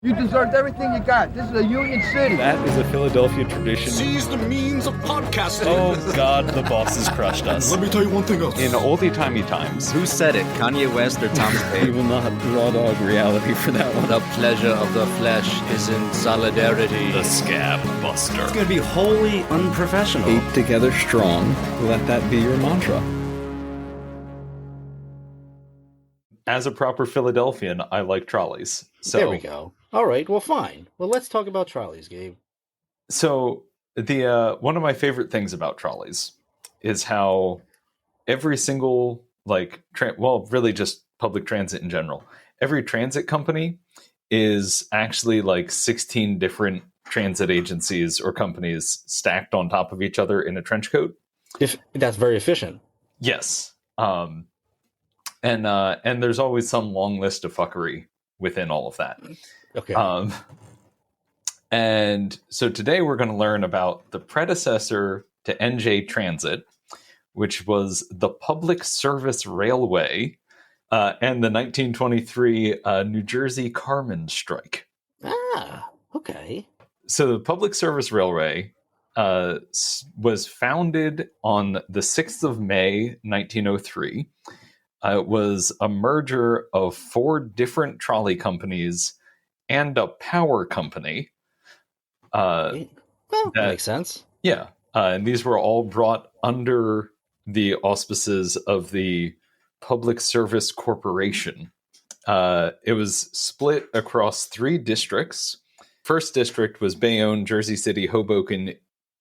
You deserved everything you got. This is a union city. That is a Philadelphia tradition. Seize the means of podcasting. Oh, God, the bosses crushed us. Let me tell you one thing else. In oldie-timey times, Who said it? Kanye West or Thomas we Paine? will not raw dog reality for that one. The pleasure of the flesh is in solidarity. The Scab Buster. It's going to be wholly unprofessional. Keep together strong. Let that be your mantra. As a proper Philadelphian, I like trolleys. So, There we go. All right, well, fine. Well, let's talk about trolleys, Gabe. So the one of my favorite things about trolleys is how every single really just public transit in general. Every transit company is actually like 16 different transit agencies or companies stacked on top of each other in a trench coat. If that's very efficient. Yes. And there's always some long list of fuckery within all of that. Okay. And so today we're going to learn about the predecessor to NJ Transit, which was the Public Service Railway, and the 1923 New Jersey Carmen Strike. Okay. So the Public Service Railway was founded on the 6th of May, 1903. It was a merger of 4 different trolley companies and a power company. Well, that makes sense. Yeah. And these were all brought under the auspices of the Public Service Corporation. It was split across 3 districts. First district was Bayonne, Jersey City, Hoboken,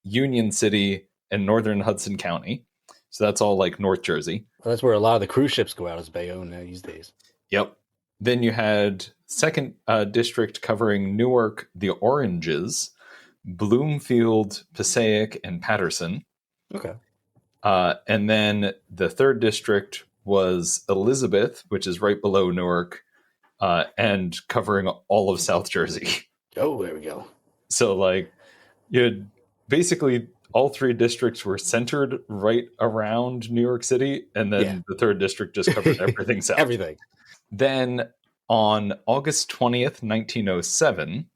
Union City, and Northern Hudson County. So that's all like North Jersey. Well, that's where a lot of the cruise ships go out, is Bayonne these days. Yep. Then you had second district covering Newark, the Oranges, Bloomfield, Passaic, and Patterson. Okay. And then the third district was Elizabeth, which is right below Newark, and covering all of South Jersey. Oh, there we go. So, like, you had basically all 3 districts were centered right around New York City, and then the third district just covered everything south. Everything. Then on August 20th, 1907,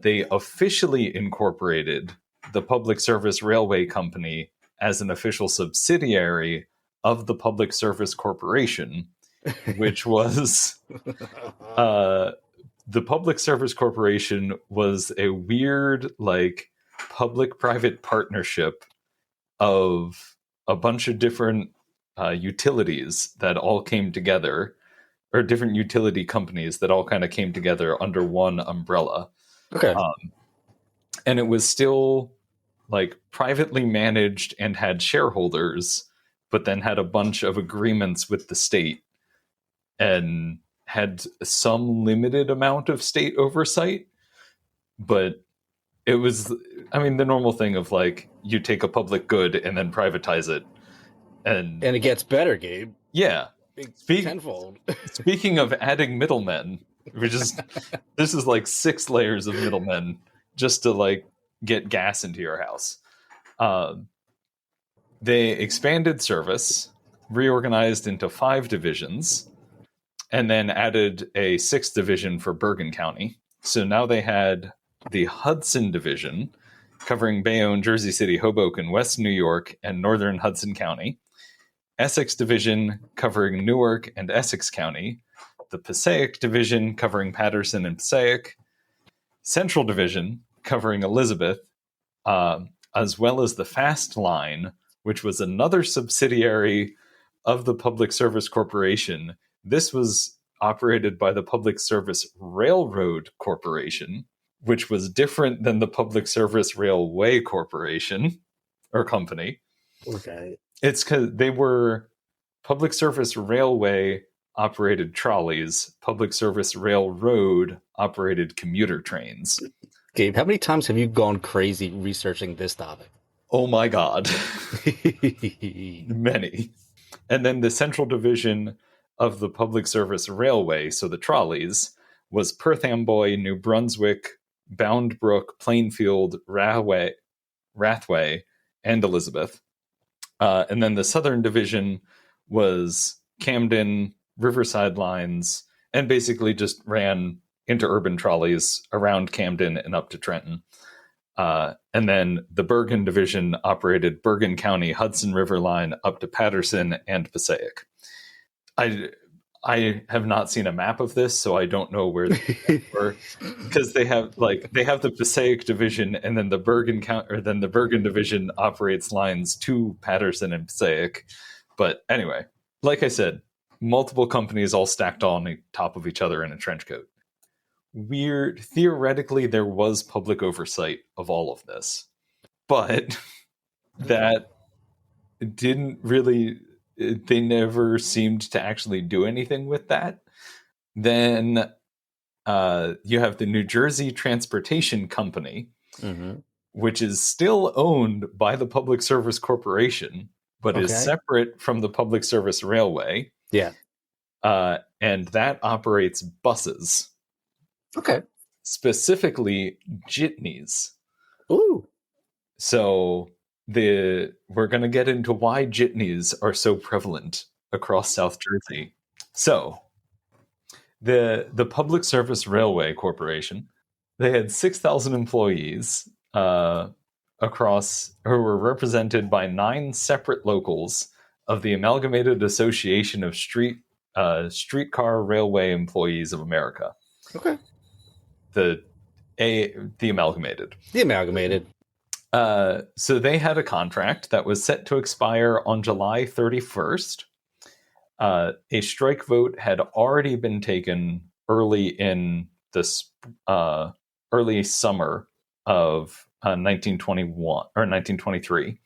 they officially incorporated the Public Service Railway Company as an official subsidiary of the Public Service Corporation, which was the Public Service Corporation was a weird, like, public-private partnership of a bunch of different utilities that all came together, or different utility companies that all kind of came together under one umbrella. Okay. And it was still like privately managed and had shareholders, but then had a bunch of agreements with the state and had some limited amount of state oversight. But it was, I mean, the normal thing of like, you take a public good and then privatize it. And it gets better, Gabe. Yeah. Tenfold. Speaking of adding middlemen, this is like 6 layers of middlemen just to like get gas into your house. They expanded service, reorganized into 5 divisions, and then added a 6th division for Bergen County. So now they had the Hudson Division, covering Bayonne, Jersey City, Hoboken, West New York, and Northern Hudson County. Essex Division, covering Newark and Essex County. The Passaic Division, covering Patterson and Passaic. Central Division, covering Elizabeth, as well as the Fast Line, which was another subsidiary of the Public Service Corporation. This was operated by the Public Service Railroad Corporation, which was different than the Public Service Railway Corporation or company. Okay. It's because they were Public Service Railway operated trolleys, Public Service Railroad operated commuter trains. Gabe, how many times have you gone crazy researching this topic? Oh my God. Many. And then the Central Division of the Public Service Railway, so the trolleys, was Perth Amboy, New Brunswick, Bound Brook, Plainfield, Rathway, and Elizabeth. And then the Southern Division was Camden, Riverside lines, and basically just ran interurban trolleys around Camden and up to Trenton. And then the Bergen division operated Bergen County Hudson River line up to Patterson and Passaic. I have not seen a map of this, so I don't know where they were, because they have the Passaic division, and then the Bergen division operates lines to Patterson and Passaic. But anyway, like I said, multiple companies all stacked on top of each other in a trench coat. Weird. Theoretically, there was public oversight of all of this, but that didn't really. They never seemed to actually do anything with that. Then you have the New Jersey Transportation Company, which is still owned by the Public Service Corporation, but is separate from the Public Service Railway. Yeah. And that operates buses. Okay. Specifically, jitneys. Ooh. So we're going to get into why jitneys are so prevalent across South Jersey. So the Public Service Railway Corporation, they had 6,000 employees across, who were represented by 9 separate locals of the Amalgamated Association of Streetcar Railway Employees of America. Okay. The Amalgamated. The Amalgamated. So they had a contract that was set to expire on July 31st. A strike vote had already been taken early in this early summer of 1921 or 1923.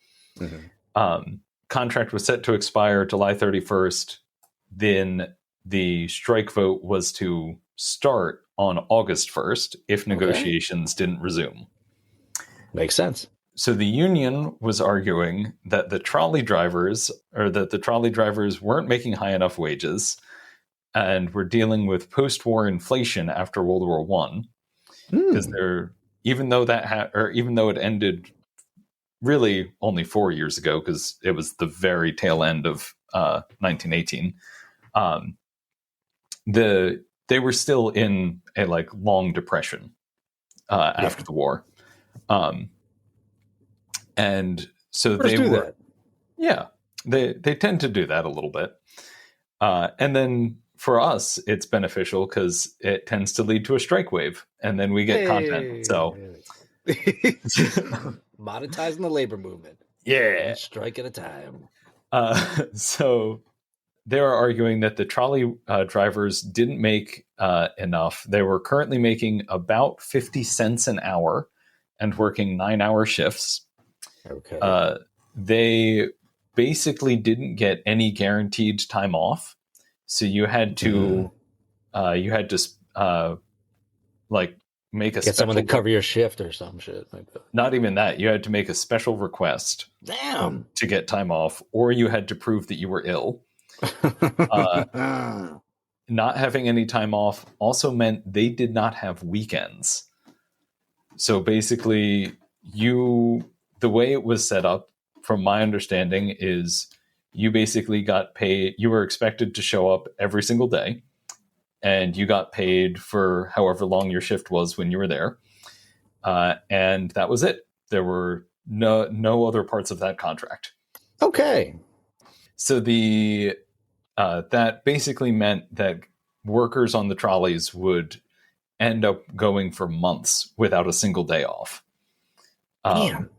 Contract was set to expire July 31st. Then the strike vote was to start on August 1st if negotiations didn't resume. Makes sense. So the union was arguing that the trolley drivers weren't making high enough wages and were dealing with post-war inflation after World War One. Because even though it ended really only 4 years ago, because it was the very tail end of 1918, they were still in a long depression after the war. And so they tend to do that a little bit. And then for us, it's beneficial because it tends to lead to a strike wave, and then we get content. So monetizing the labor movement. Yeah. One strike at a time. So they're arguing that the trolley drivers didn't make enough. They were currently making about 50 cents an hour and working 9-hour shifts. Okay. They basically didn't get any guaranteed time off, so you had to make a get someone to cover your shift or some shit like that. Not even that. You had to make a special request. Damn. To get time off, or you had to prove that you were ill. Not having any time off also meant they did not have weekends. So basically, the way it was set up, from my understanding, is you basically got paid. You were expected to show up every single day, and you got paid for however long your shift was when you were there. And that was it. There were no other parts of that contract. Okay. So that basically meant that workers on the trolleys would end up going for months without a single day off. Damn.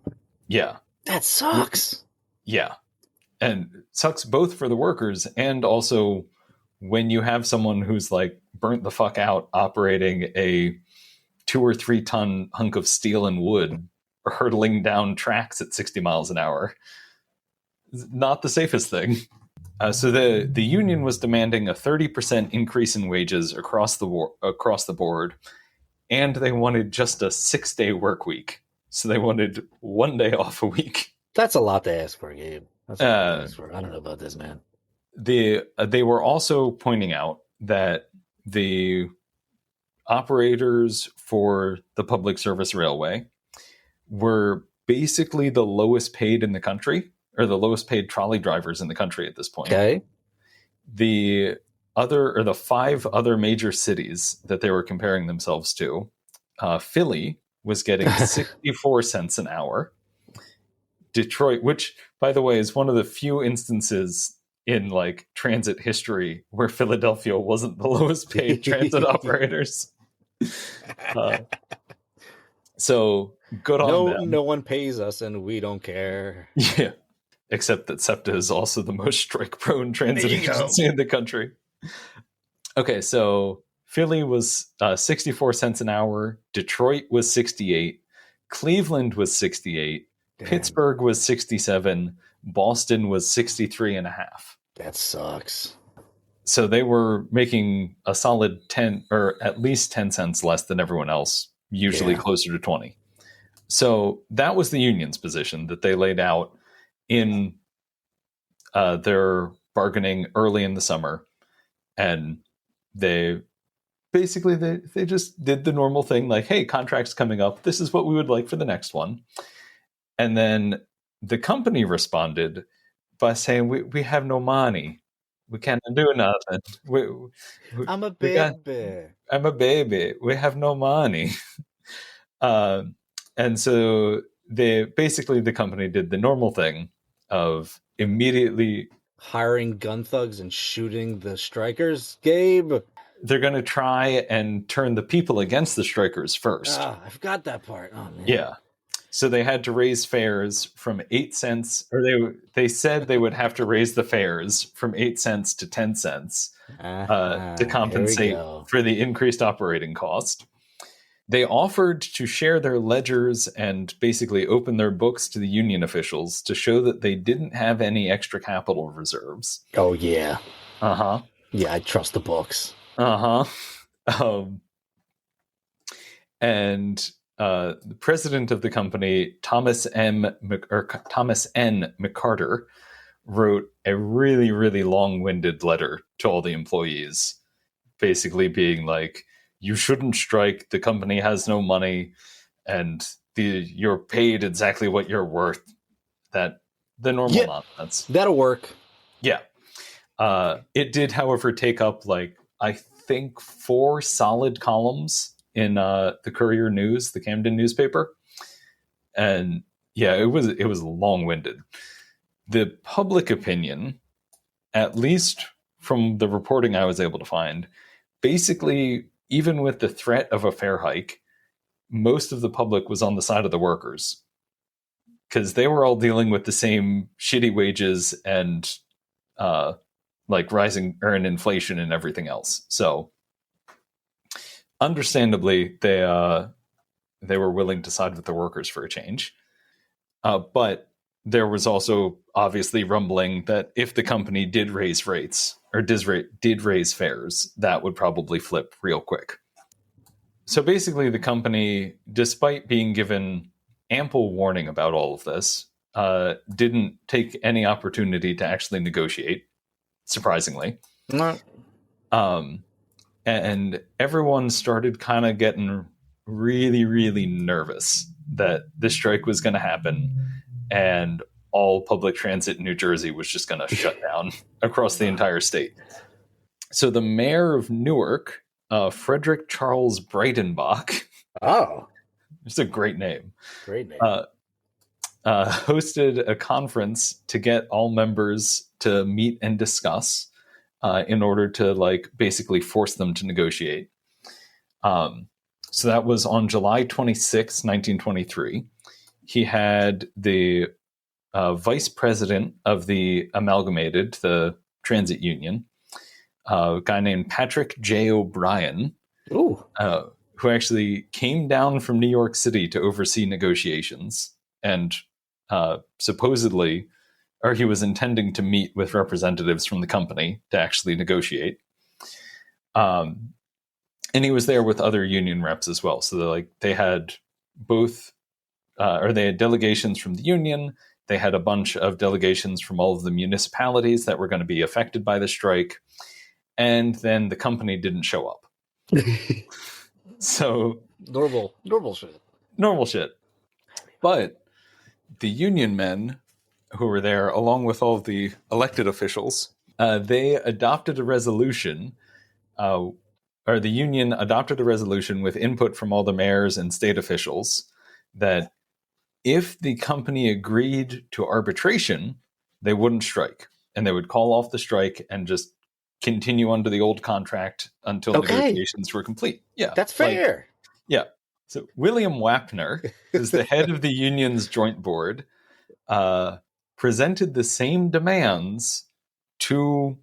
Yeah. That sucks. Yeah. And it sucks both for the workers and also when you have someone who's burnt the fuck out operating a 2 or 3 ton hunk of steel and wood hurtling down tracks at 60 miles an hour. Not the safest thing. So the union was demanding a 30% increase in wages across the board, and they wanted just a 6-day work week. So they wanted 1 day off a week. That's a lot to ask for, Gabe. That's a lot to ask for. I don't know about this, man. They were also pointing out that the operators for the Public Service Railway were basically the lowest paid in the country, or the lowest paid trolley drivers in the country at this point. Okay. the 5 other major cities that they were comparing themselves to, Philly was getting 64 cents an hour. Detroit, which, by the way, is one of the few instances in like transit history where Philadelphia wasn't the lowest paid transit operators. So good on them. No one pays us, and we don't care. Yeah, except that SEPTA is also the most strike-prone transit agency in the country. Okay, so Philly was 64 cents an hour. Detroit was 68. Cleveland was 68. Damn. Pittsburgh was 67. Boston was 63 and a half. That sucks. So they were making a solid 10 or at least 10 cents less than everyone else, usually closer to 20. So that was the union's position that they laid out in their bargaining early in the summer. And they basically, they just did the normal thing like, hey, contract's coming up. This is what we would like for the next one. And then the company responded by saying, we have no money. We can't do nothing. I'm a baby. I'm a baby. We have no money. And so the company did the normal thing of immediately hiring gun thugs and shooting the strikers, Gabe. They're going to try and turn the people against the strikers first. I forgot that part. Oh, man. Yeah. So they had to raise fares from 8 cents, or they said they would have to raise the fares from 8 cents to 10 cents to compensate for the increased operating cost. They offered to share their ledgers and basically open their books to the union officials to show that they didn't have any extra capital reserves. Oh, yeah. Uh-huh. Yeah, I trust the books. Uh-huh. And the president of the company, Thomas N. McCarter, wrote a really, really long-winded letter to all the employees, basically being like, you shouldn't strike, the company has no money, and you're paid exactly what you're worth. The normal nonsense. That'll work. Yeah. It did, however, take up I think 4 solid columns in the Courier News, the Camden newspaper. And yeah, it was long-winded. The public opinion, at least from the reporting I was able to find, basically, even with the threat of a fare hike, most of the public was on the side of the workers because they were all dealing with the same shitty wages and rising inflation and everything else. So understandably, they were willing to side with the workers for a change. But there was also obviously rumbling that if the company did raise rates or did raise fares, that would probably flip real quick. So basically, the company, despite being given ample warning about all of this, didn't take any opportunity to actually negotiate, surprisingly. No. And everyone started kind of getting really, really nervous that this strike was going to happen and all public transit in New Jersey was just going to shut down across the entire state. So the mayor of Newark, Frederick Charles Breitenbach. Oh. It's a great name. Great name. Hosted a conference to get all members to meet and discuss in order to basically force them to negotiate. So that was on July 26, 1923. He had the vice president of the Amalgamated, the transit union, a guy named Patrick J. O'Brien, who actually came down from New York City to oversee negotiations. And supposedly, or he was intending to meet with representatives from the company to actually negotiate. And he was there with other union reps as well. So they had both, they had delegations from the union. They had a bunch of delegations from all of the municipalities that were going to be affected by the strike. And then the company didn't show up. So normal shit. Normal shit. But the union men who were there, along with all of the elected officials, they adopted a resolution, or the union adopted a resolution with input from all the mayors and state officials that if the company agreed to arbitration, they wouldn't strike, and they would call off the strike and just continue under the old contract until negotiations were complete. Yeah, That's fair. Yeah. So William Wapner, who's the head of the union's joint board, presented the same demands to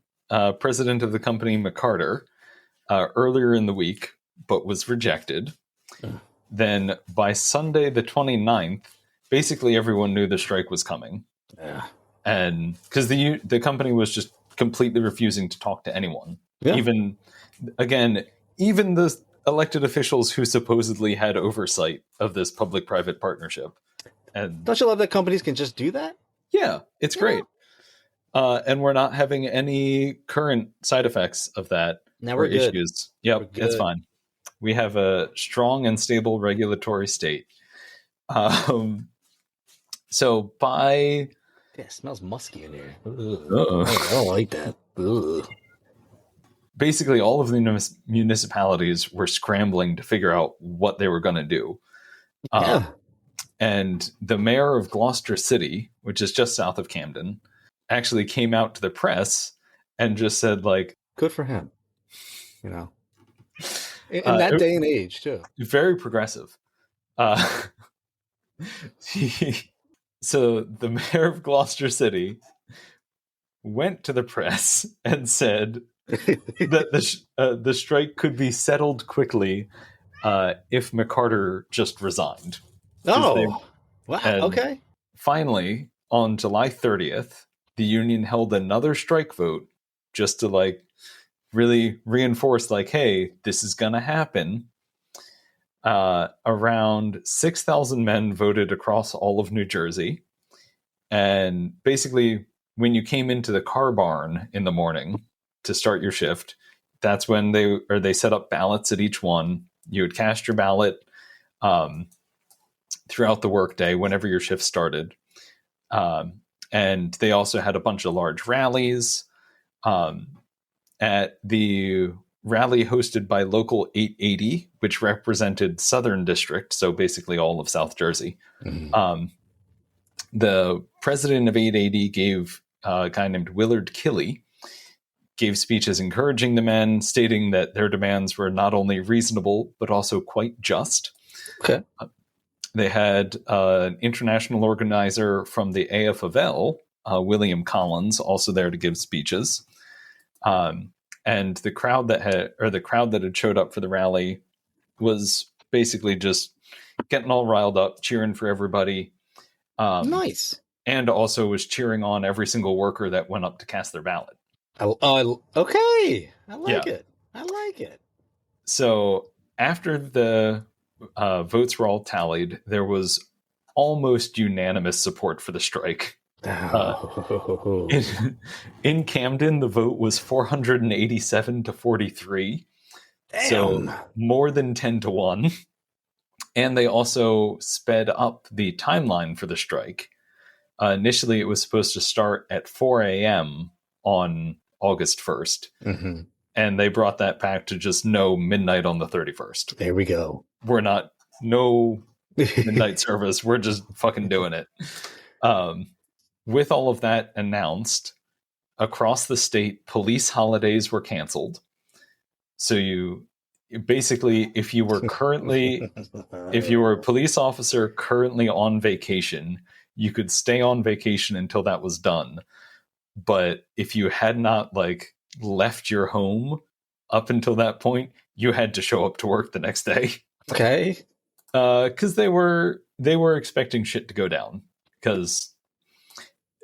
president of the company, McCarter, earlier in the week, but was rejected. Then by Sunday the 29th, basically everyone knew the strike was coming. Yeah. And because the company was just completely refusing to talk to anyone. Yeah. Even the elected officials who supposedly had oversight of this public-private partnership. And don't you love that companies can just do that? Yeah, it's great. And we're not having any current side effects of that. Now we're good. Issues. Yep, it's fine. We have a strong and stable regulatory state. So by... Yeah, it smells musky in here. I don't like that. Ugh. Basically, all of the municipalities were scrambling to figure out what they were going to do. And the mayor of Gloucester City, which is just south of Camden, actually came out to the press and just said, like... Good for him. You know. In that day and age, too. Very progressive. So the mayor of Gloucester City went to the press and said that the strike could be settled quickly if McCarter just resigned. Oh, wow. Okay. Finally, on July 30th, the union held another strike vote just to like really reinforce like, hey, this is going to happen. Around 6,000 men voted across all of New Jersey. And basically, when you came into the car barn in the morning to start your shift, that's when they set up ballots at each one. You would cast your ballot throughout the workday whenever your shift started. And they also had a bunch of large rallies. At the rally hosted by Local 880, which represented Southern District, so basically all of South Jersey. Mm-hmm. The president of 880 gave a guy named Willard Killey, gave speeches encouraging the men, stating that their demands were not only reasonable, but also quite just. Okay. They had an international organizer from the AFL, William Collins, also there to give speeches. And the crowd that had showed up for the rally was basically just getting all riled up, cheering for everybody. Nice. And also was cheering on every single worker that went up to cast their ballot. Okay. I like it. I like it. So after the votes were all tallied, there was almost unanimous support for the strike. In Camden, the vote was 487 to 43. Damn. So more than 10 to 1. And they also sped up the timeline for the strike. Initially, it was supposed to start at 4 a.m. on August 1st. Mm-hmm. And they brought that back to just midnight on the 31st. There we go. We're not, no midnight service. We're just fucking doing it. With all of that announced, across the state, police holidays were canceled. So if you were a police officer currently on vacation, you could stay on vacation until that was done. But if you had not left your home up until that point, you had to show up to work the next day. Okay. Because they were expecting shit to go down. Because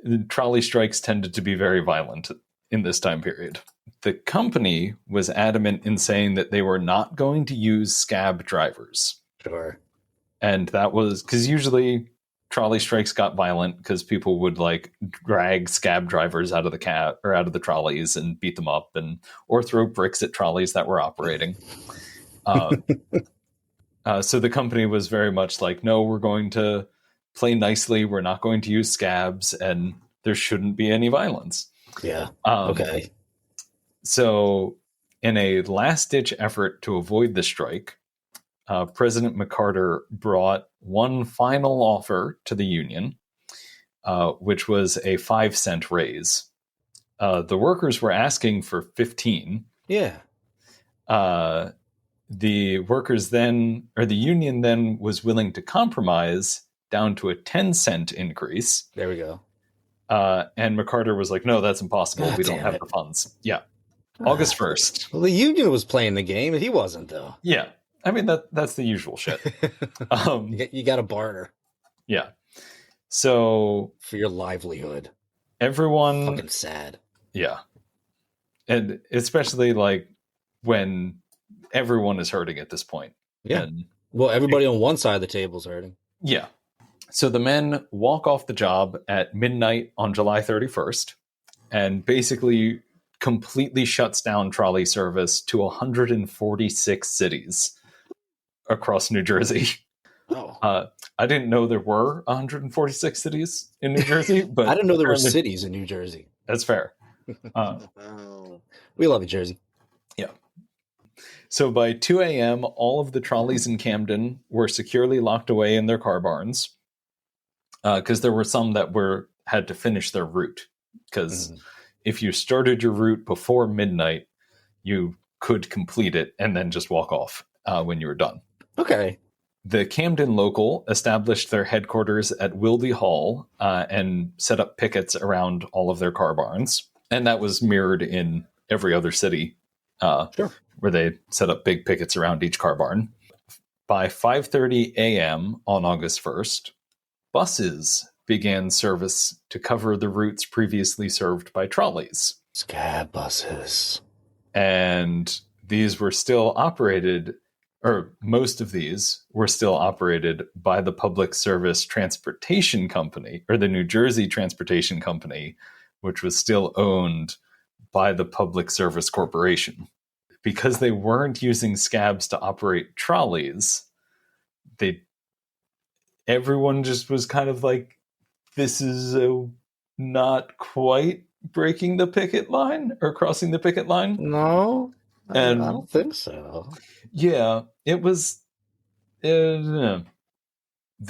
the trolley strikes tended to be very violent in this time period. The company was adamant in saying that they were not going to use scab drivers. Sure. And that was because usually trolley strikes got violent because people would drag scab drivers out of the cab or out of the trolleys and beat them up or throw bricks at trolleys that were operating. So the company was very much no, we're going to play nicely. We're not going to use scabs and there shouldn't be any violence. Yeah. Um, Okay. So, in a last-ditch effort to avoid the strike, President McCarter brought one final offer to the union, which was a 5-cent raise. The workers were asking for 15. Yeah. The workers then, or the union then, was willing to compromise down to a 10-cent increase. There we go. And McCarter was like, no, that's impossible. God We don't damn have it. the funds. Yeah. August 1st. Well, the union was playing the game, and he wasn't, though. Yeah. I mean, that's the usual shit. You got to barter Yeah. So for your livelihood. everyone, Fucking sad. yeah. And especially like when everyone is hurting at this point. Yeah. And Well, everybody on one side of the table is hurting. yeah. So the men walk off the job at midnight on July 31st and basically completely shuts down trolley service to 146 cities across New Jersey. Oh. I didn't know there were 146 cities in New Jersey, but I didn't know there were apparently- cities in New Jersey. That's fair. We love you, Jersey. Yeah. So by 2 a.m., all of the trolleys in Camden were securely locked away in their car barns because there were some that had to finish their route. Because if you started your route before midnight, you could complete it and then just walk off when you were done. Okay. The Camden local established their headquarters at Wildy Hall and set up pickets around all of their car barns. And that was mirrored in every other city where they set up big pickets around each car barn. By 5:30 a.m. on August 1st, buses began service to cover the routes previously served by trolleys. Scab buses. And these were still operated, or most of these were still operated by the Public Service Transportation Company, or the New Jersey Transportation Company, which was still owned by the Public Service Corporation. Because they weren't using scabs to operate trolleys, everyone just was kind of like, this is not quite breaking the picket line or crossing the picket line. No, And I don't think so. Yeah, it was. The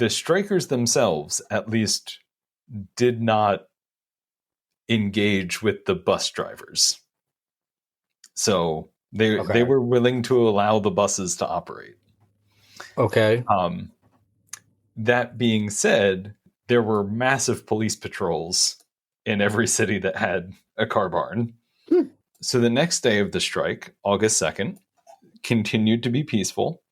strikers themselves, at least, did not engage with the bus drivers. So they were willing to allow the buses to operate. Okay. That being said, there were massive police patrols in every city that had a car barn. So the next day of the strike, August 2nd, continued to be peaceful.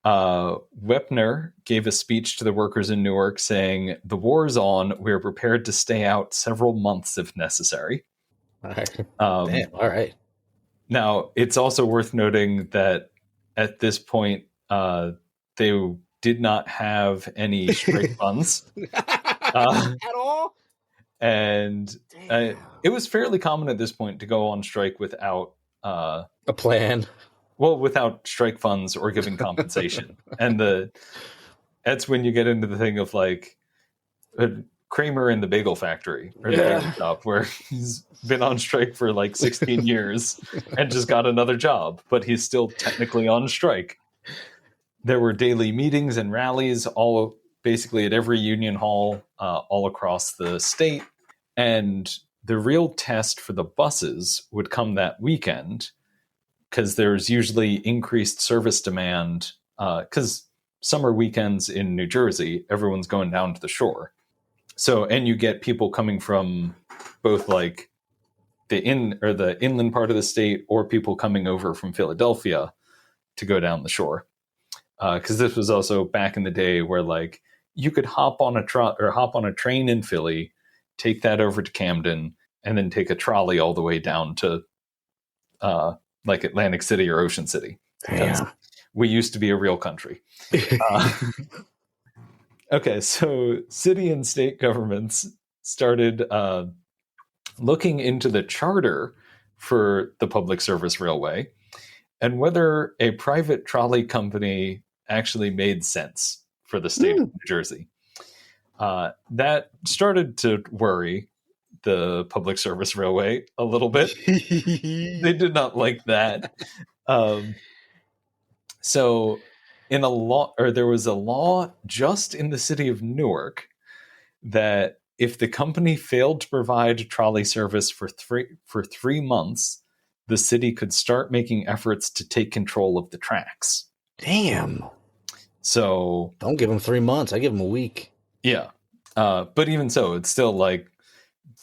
Wepner gave a speech to the workers in Newark saying, "The war's on. We're prepared to stay out several months if necessary." All right. Damn. All right. Now, it's also worth noting that at this point, they did not have any strike funds. At all? And it was fairly common at this point to go on strike without a plan. Well, without strike funds or giving compensation. And that's when you get into the thing of like Kramer in the bagel factory or the bagel shop, where he's been on strike for like 16 years and just got another job, but he's still technically on strike. There were daily meetings and rallies all basically at every union hall all across the state. And the real test for the buses would come that weekend, because there's usually increased service demand, because summer weekends in New Jersey, everyone's going down to the shore. So, and you get people coming from both like the inland part of the state, or people coming over from Philadelphia to go down the shore. Because this was also back in the day where like you could hop on a train in Philly, take that over to Camden, and then take a trolley all the way down to like Atlantic City or Ocean City. Yeah. We used to be a real country. Okay, so city and state governments started looking into the charter for the Public Service Railway and whether a private trolley company actually made sense for the state of New Jersey. That started to worry the public service railway a little bit. They did not like that. So there was a law just in the city of Newark that if the company failed to provide trolley service for 3 months, the city could start making efforts to take control of the tracks. Damn. So Don't give them 3 months. I give them a week. yeah. But even so, it's still like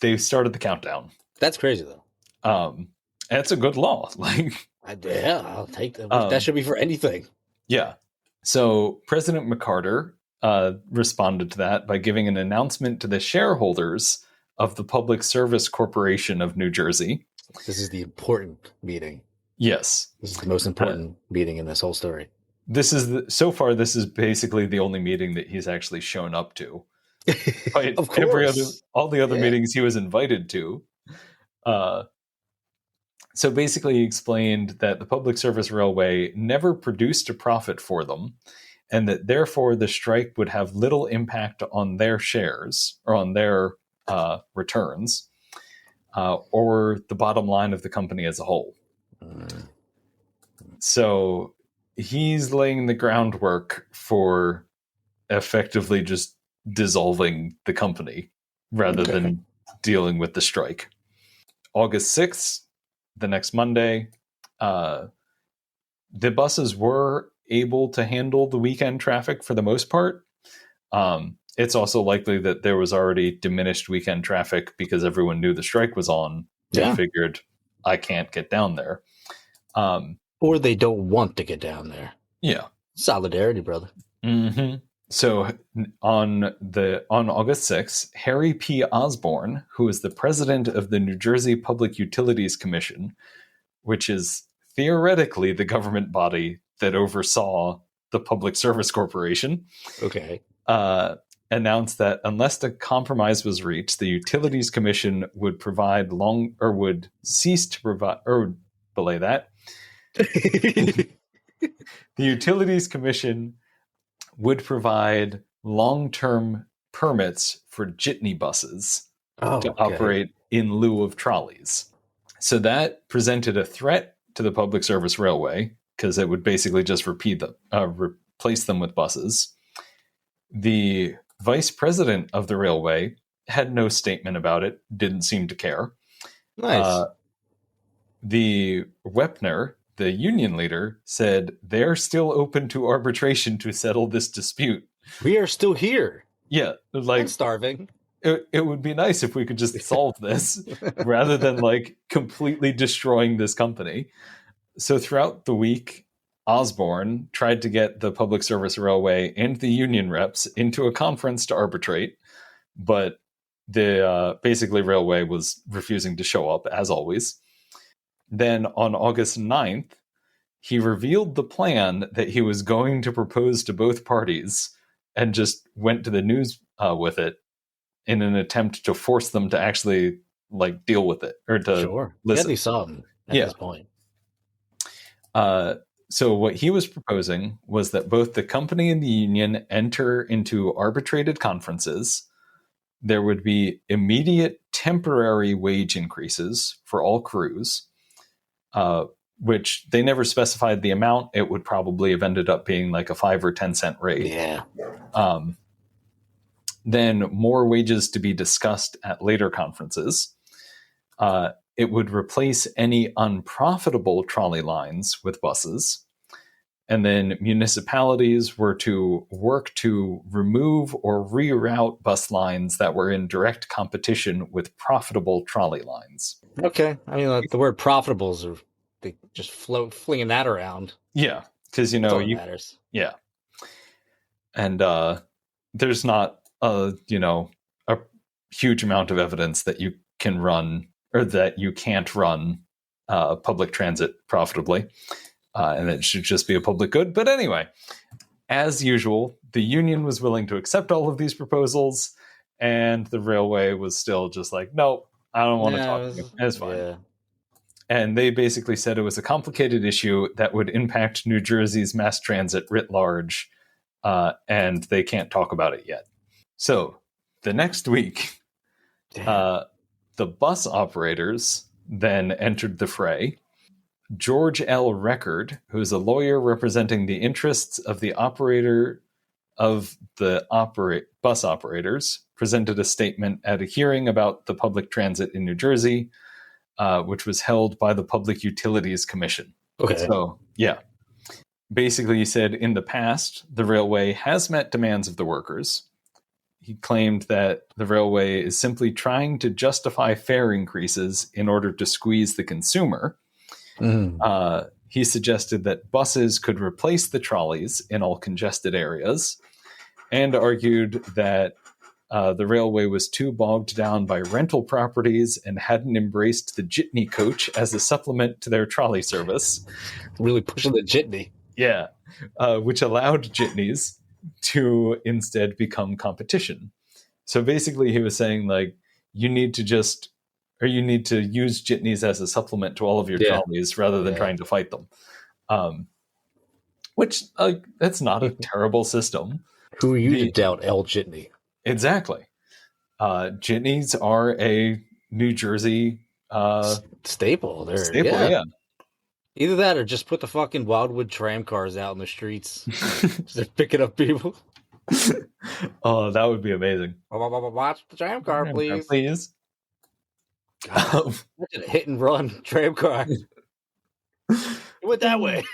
they started the countdown. That's crazy though. That's a good law. Like, Yeah, I'll take that. That should be for anything. yeah. So President McCarter responded to that by giving an announcement to the shareholders of the Public Service Corporation of New Jersey. This is the important meeting. Yes. This is the most important meeting in this whole story. So far, this is basically the only meeting that he's actually shown up to. Of course. All the other meetings he was invited to. So basically, he explained that the Public Service Railway never produced a profit for them, and that therefore the strike would have little impact on their shares or on their returns or the bottom line of the company as a whole. So he's laying the groundwork for effectively just dissolving the company rather than dealing with the strike. August 6th, the next Monday, the buses were able to handle the weekend traffic for the most part. It's also likely that there was already diminished weekend traffic because everyone knew the strike was on. Yeah. They figured, I can't get down there. Or they don't want to get down there. Yeah. Solidarity, brother. Mm-hmm. So on August 6th, Harry P. Osborne, who is the president of the New Jersey Public Utilities Commission, which is theoretically the government body that oversaw the Public Service Corporation, announced that unless the compromise was reached, the Utilities Commission would would cease to provide, or belay that. The Utilities Commission would provide long-term permits for jitney buses to operate in lieu of trolleys. So that presented a threat to the Public Service Railway because it would basically just replace them with buses. The vice president of the railway had no statement about it, didn't seem to care. Nice. The Wepner, the union leader, said they're still open to arbitration to settle this dispute. We are still here. Yeah, like I'm starving. It would be nice if we could just solve this rather than like completely destroying this company. So throughout the week, Osborne tried to get the Public Service Railway and the union reps into a conference to arbitrate, but the basically railway was refusing to show up as always. Then on August 9th, he revealed the plan that he was going to propose to both parties and just went to the news with it in an attempt to force them to actually like deal with it or to listen. At least something at this point. So what he was proposing was that both the company and the union enter into arbitrated conferences. There would be immediate temporary wage increases for all crews, which they never specified the amount. It would probably have ended up being like a 5 or 10 cent rate. Yeah. Then more wages to be discussed at later conferences. It would replace any unprofitable trolley lines with buses. And then municipalities were to work to remove or reroute bus lines that were in direct competition with profitable trolley lines. Okay. I mean, like, the word profitables are they just flinging that around. Yeah. Because, matters. Yeah. And there's not a huge amount of evidence that you can run or that you can't run public transit profitably. And it should just be a public good. But anyway, as usual, the union was willing to accept all of these proposals, and the railway was still just like, no, I don't want to talk to you. It's fine. Yeah. And they basically said it was a complicated issue that would impact New Jersey's mass transit writ large, and they can't talk about it yet. So the next week, The bus operators then entered the fray. George L. Record, who is a lawyer representing the interests of the bus operators, presented a statement at a hearing about the public transit in New Jersey, which was held by the Public Utilities Commission. Okay. So, yeah. Basically, he said, in the past, the railway has met demands of the workers. He claimed that the railway is simply trying to justify fare increases in order to squeeze the consumer. He suggested that buses could replace the trolleys in all congested areas, and argued that the railway was too bogged down by rental properties and hadn't embraced the jitney coach as a supplement to their trolley service. Really pushing the jitney. Yeah, which allowed jitneys to instead become competition. So basically he was saying, like, you need to use jitneys as a supplement to all of your trolleys rather than trying to fight them. Which, that's not a terrible system. Who are you to doubt El Jitney? Exactly. Jitneys are a New Jersey staple. Yeah. Either that or just put the fucking Wildwood tram cars out in the streets. They're picking up people. Oh, that would be amazing. Watch the tram car, please. Please. Imagine a hit and run tram car. It went that way.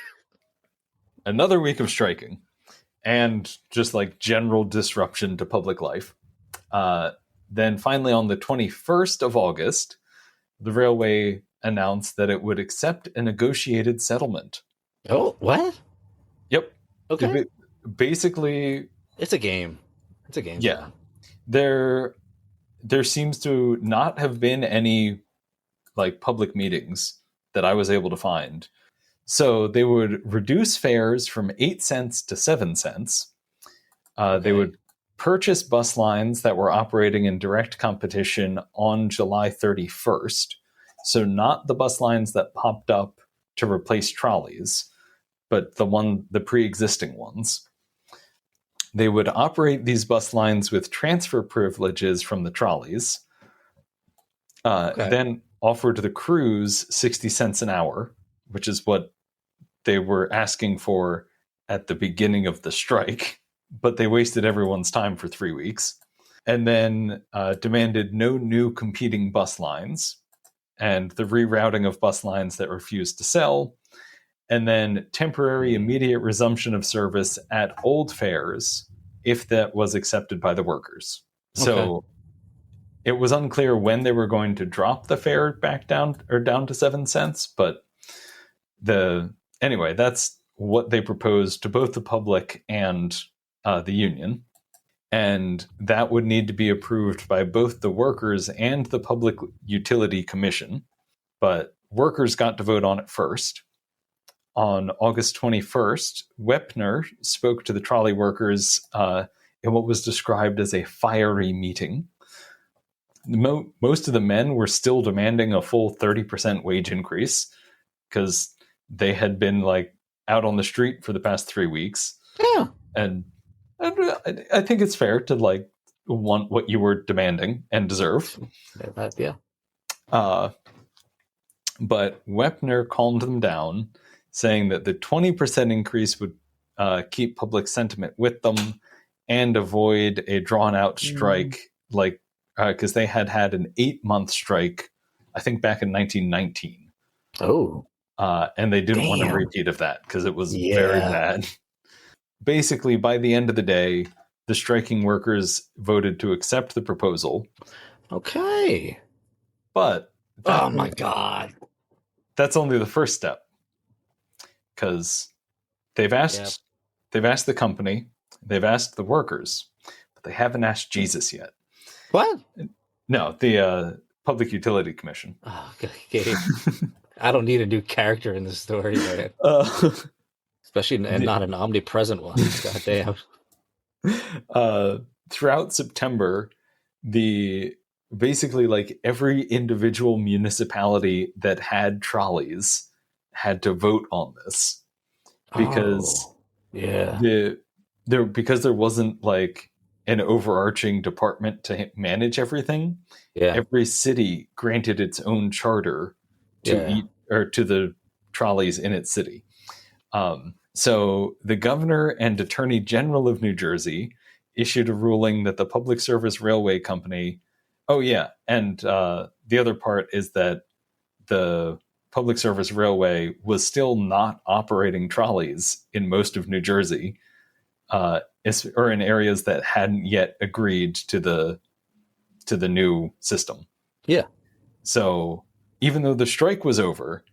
Another week of striking and just like general disruption to public life. Then finally on the 21st of August, the railway announced that it would accept a negotiated settlement. Oh, what? Yep. Okay. Basically, it's a game. It's a game. Yeah. There seems to not have been any like public meetings that I was able to find. So they would reduce fares from 8 cents to 7 cents. They would purchase bus lines that were operating in direct competition on July 31st. So not the bus lines that popped up to replace trolleys, but the pre-existing ones. They would operate these bus lines with transfer privileges from the trolleys, then offer to the crews 60 cents an hour, which is what they were asking for at the beginning of the strike, but they wasted everyone's time for 3 weeks, and then demanded no new competing bus lines and the rerouting of bus lines that refused to sell, and then temporary immediate resumption of service at old fares if that was accepted by the workers. So it was unclear when they were going to drop the fare back down to 7 cents, but anyway, that's what they proposed to both the public and the union. And that would need to be approved by both the workers and the Public Utility Commission. But workers got to vote on it first. On August 21st, Wepner spoke to the trolley workers in what was described as a fiery meeting. Most of the men were still demanding a full 30% wage increase because they had been like out on the street for the past 3 weeks. Yeah. And I think it's fair to like want what you were demanding and deserve. Yeah. But Wepner calmed them down, saying that the 20% increase would keep public sentiment with them and avoid a drawn-out strike, because they had an 8-month strike, I think back in 1919. Oh. And they didn't want a repeat of that because it was very bad. Basically, by the end of the day, the striking workers voted to accept the proposal. Okay. But oh my God. That's only the first step. Because they've asked the company, they've asked the workers, but they haven't asked Jesus yet. What? No, the Public Utility Commission. Oh, okay. I don't need a new character in this story, man. Especially not an omnipresent one. Goddamn. Throughout September, basically like every individual municipality that had trolleys had to vote on this because because there wasn't like an overarching department to manage everything. Yeah. Every city granted its own charter to to the trolleys in its city. So the governor and attorney general of New Jersey issued a ruling that the Public Service Railway Company. Oh yeah, and the other part is that the Public Service Railway was still not operating trolleys in most of New Jersey, or in areas that hadn't yet agreed to the new system. Yeah. So even though the strike was over,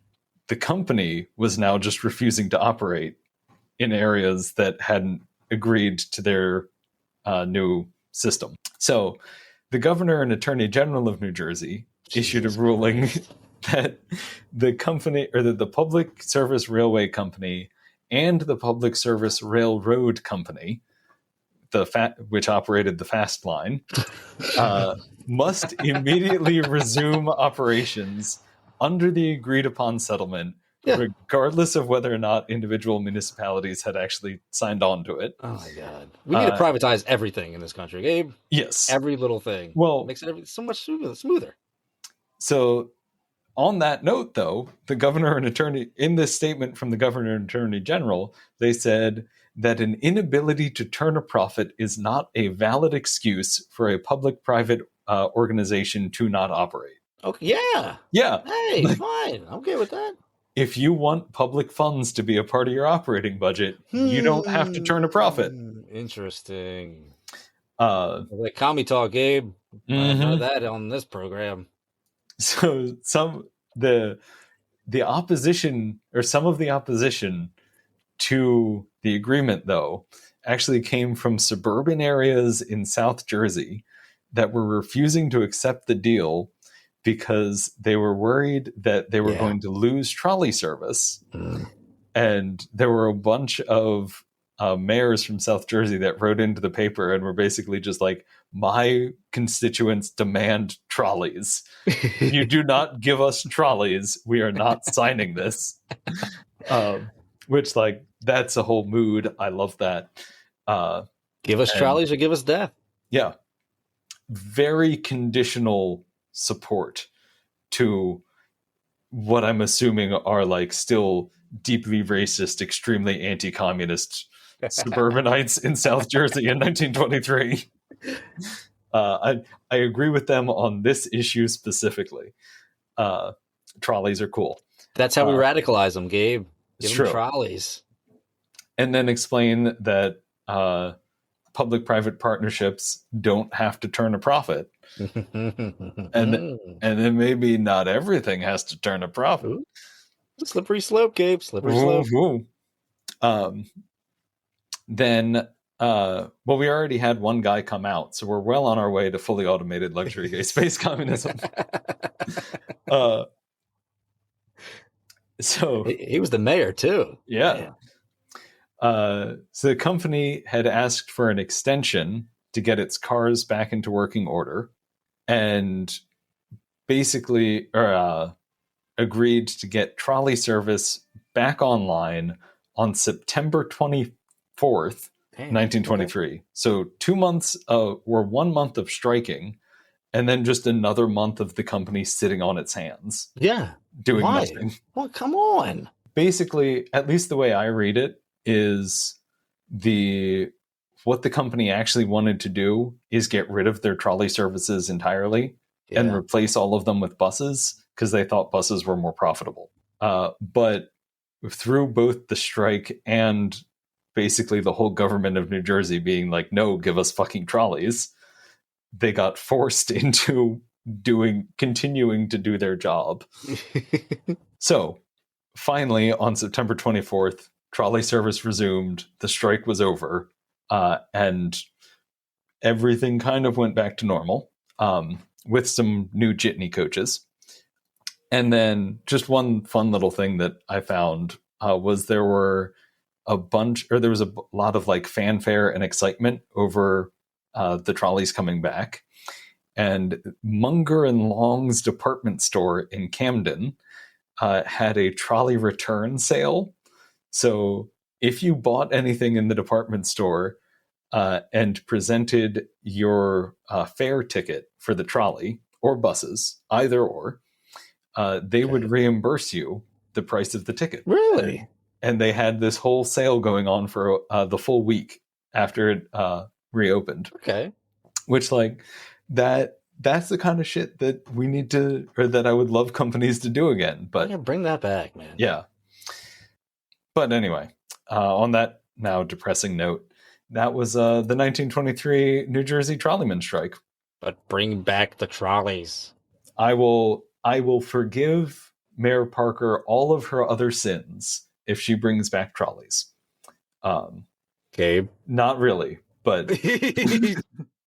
the company was now just refusing to operate in areas that hadn't agreed to their new system. So the governor and attorney general of New Jersey issued a ruling that the company, or that the Public Service Railway Company and the Public Service Railroad Company, which operated the fast line, must immediately resume operations under the agreed upon settlement, regardless of whether or not individual municipalities had actually signed on to it. Oh my God. We need to privatize everything in this country, Gabe. Yes. Every little thing. Well, it makes it so much smoother. So on that note, though, the governor and attorney, in this statement from the governor and attorney general, they said that an inability to turn a profit is not a valid excuse for a public-private organization to not operate. Okay, yeah. Yeah. Hey, fine. I'm okay with that. If you want public funds to be a part of your operating budget, you don't have to turn a profit. Interesting. Like commie talk, Gabe. I know that on this program. So the opposition, or some of the opposition to the agreement, though, actually came from suburban areas in South Jersey that were refusing to accept the deal because they were worried that they were going to lose trolley service. And there were a bunch of mayors from South Jersey that wrote into the paper and were basically just like, my constituents demand trolleys. You do not give us trolleys, we are not signing this. Which, like, that's a whole mood. I love that. Give us trolleys or give us death. Yeah. Very conditional support to what I'm assuming are, like, still deeply racist, extremely anti-communist suburbanites in South Jersey in 1923. I agree with them on this issue specifically. Trolleys are cool. That's how we radicalize them, Gabe. Give them trolleys. And then explain that public-private partnerships don't have to turn a profit. and then maybe not everything has to turn a profit. Ooh. Slippery slope, Gabe. Slippery slope. Then we already had one guy come out, so we're well on our way to fully automated luxury gay space communism. So he was the mayor too. Yeah. So the company had asked for an extension to get its cars back into working order, and basically agreed to get trolley service back online on September 24th, 1923. Okay. So 2 months were 1 month of striking, and then just another month of the company sitting on its hands. Yeah. Doing nothing. Well, come on. Basically, at least the way I read it, is what the company actually wanted to do is get rid of their trolley services entirely and replace all of them with buses, because they thought buses were more profitable. But through both the strike and basically the whole government of New Jersey being like, no, give us fucking trolleys, they got forced into continuing to do their job. So finally, on September 24th, trolley service resumed, the strike was over, and everything kind of went back to normal, with some new jitney coaches. And then just one fun little thing that I found was there was a lot of like fanfare and excitement over the trolleys coming back. And Munger and Long's department store in Camden had a trolley return sale. So if you bought anything in the department store and presented your fare ticket for the trolley or buses, either or, they would reimburse you the price of the ticket. Really? And they had this whole sale going on for the full week after it reopened. Okay. Which, like, that's the kind of shit that we need to, or that I would love companies to do again. But yeah, bring that back, man. Yeah. But anyway, on that now depressing note, that was the 1923 New Jersey trolleyman strike. But bring back the trolleys. I will forgive Mayor Parker all of her other sins if she brings back trolleys. Gabe. Not really, but